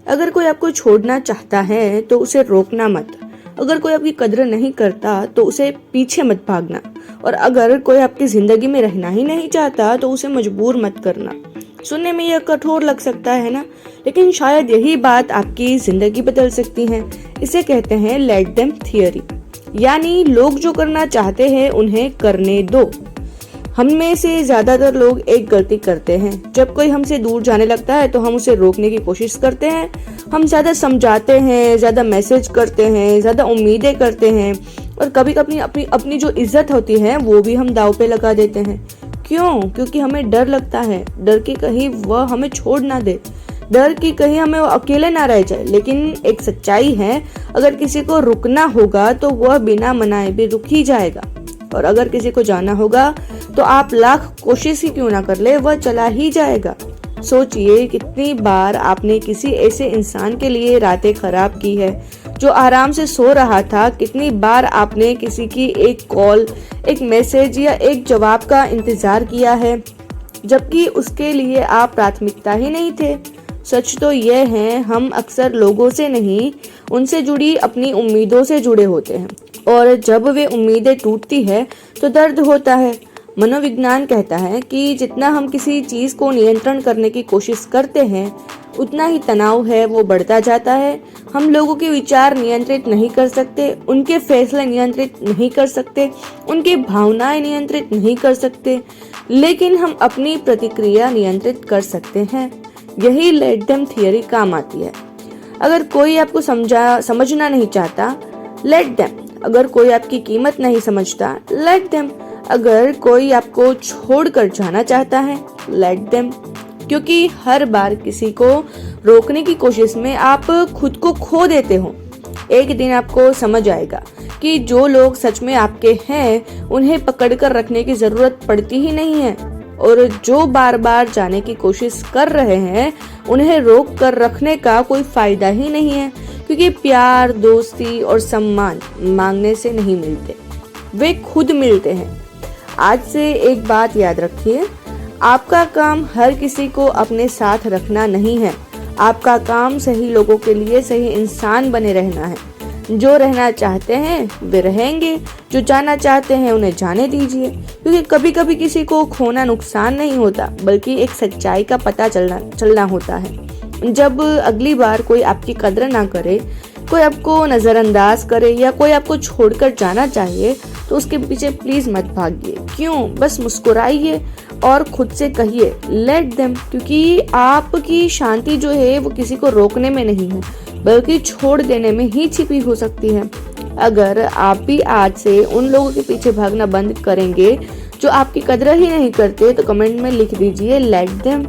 अगर कोई आपको छोड़ना चाहता है तो उसे रोकना मत। अगर कोई आपकी कद्र नहीं करता तो उसे पीछे मत भागना। और अगर कोई आपकी जिंदगी में रहना ही नहीं चाहता तो उसे मजबूर मत करना। सुनने में यह कठोर लग सकता है ना, लेकिन शायद यही बात आपकी जिंदगी बदल सकती है। इसे कहते हैं लेट देम थियरी, यानी लोग जो करना चाहते हैं उन्हें करने दो। हम में से ज्यादातर लोग एक गलती करते हैं, जब कोई हमसे दूर जाने लगता है तो हम उसे रोकने की कोशिश करते हैं। हम ज्यादा समझाते हैं, ज्यादा मैसेज करते हैं, ज्यादा उम्मीदें करते हैं और कभी कभी अपनी जो इज्जत होती है वो भी हम दांव पे लगा देते हैं। क्यों? क्योंकि हमें डर लगता है, डर कि कहीं वह हमें छोड़ ना दे, डर कि कहीं हमें अकेले ना रह जाए। लेकिन एक सच्चाई है, अगर किसी को रुकना होगा तो वह बिना मनाए भी रुक ही जाएगा, और अगर किसी को जाना होगा तो आप लाख कोशिश ही क्यों ना कर ले, वह चला ही जाएगा। सोचिए कितनी बार आपने किसी ऐसे इंसान के लिए रातें खराब की है जो आराम से सो रहा था। कितनी बार आपने किसी की एक कॉल, एक मैसेज या एक जवाब का इंतजार किया है जबकि उसके लिए आप प्राथमिकता ही नहीं थे। सच तो यह है, हम अक्सर लोगों से नहीं, उनसे जुड़ी अपनी उम्मीदों से जुड़े होते हैं, और जब वे उम्मीदें टूटती है तो दर्द होता है। मनोविज्ञान कहता है कि जितना हम किसी चीज को नियंत्रण करने की कोशिश करते हैं उतना ही तनाव है वो बढ़ता जाता है। हम लोगों के विचार नियंत्रित नहीं कर सकते, उनके फैसले नियंत्रित नहीं कर सकते, उनकी भावनाएं नियंत्रित नहीं कर सकते, लेकिन हम अपनी प्रतिक्रिया नियंत्रित कर सकते हैं। यही लेट देम थियरी काम आती है। अगर कोई आपको समझना नहीं चाहता, लेट देम। अगर कोई आपकी कीमत नहीं समझता, लेट देम। अगर कोई आपको छोड़कर जाना चाहता है, लेट देम। क्योंकि हर बार किसी को रोकने की कोशिश में आप खुद को खो देते हो। एक दिन आपको समझ आएगा कि जो लोग सच में आपके हैं उन्हें पकड़कर रखने की जरूरत पड़ती ही नहीं है, और जो बार बार जाने की कोशिश कर रहे हैं उन्हें रोक कर रखने का कोई फायदा ही नहीं है। क्योंकि प्यार, दोस्ती और सम्मान मांगने से नहीं मिलते, वे खुद मिलते हैं। आज से एक बात याद रखिए, आपका काम हर किसी को अपने साथ रखना नहीं है। आपका काम सही लोगों के लिए सही इंसान बने रहना है। जो रहना चाहते हैं वे रहेंगे, जो जाना चाहते हैं उन्हें जाने दीजिए। क्योंकि कभी कभी किसी को खोना नुकसान नहीं होता, बल्कि एक सच्चाई का पता चलना होता है। जब अगली बार कोई आपकी कद्र ना करे, कोई आपको नजरअंदाज करे या कोई आपको छोड़कर जाना चाहिए तो उसके पीछे प्लीज मत भागिए। क्यों? बस मुस्कुराइए और खुद से कहिए लेट देम। क्योंकि आपकी शांति जो है वो किसी को रोकने में नहीं है, बल्कि छोड़ देने में ही छिपी हो सकती है। अगर आप भी आज से उन लोगों के पीछे भागना बंद करेंगे जो आपकी कद्र ही नहीं करते, तो कमेंट में लिख दीजिए लेट देम।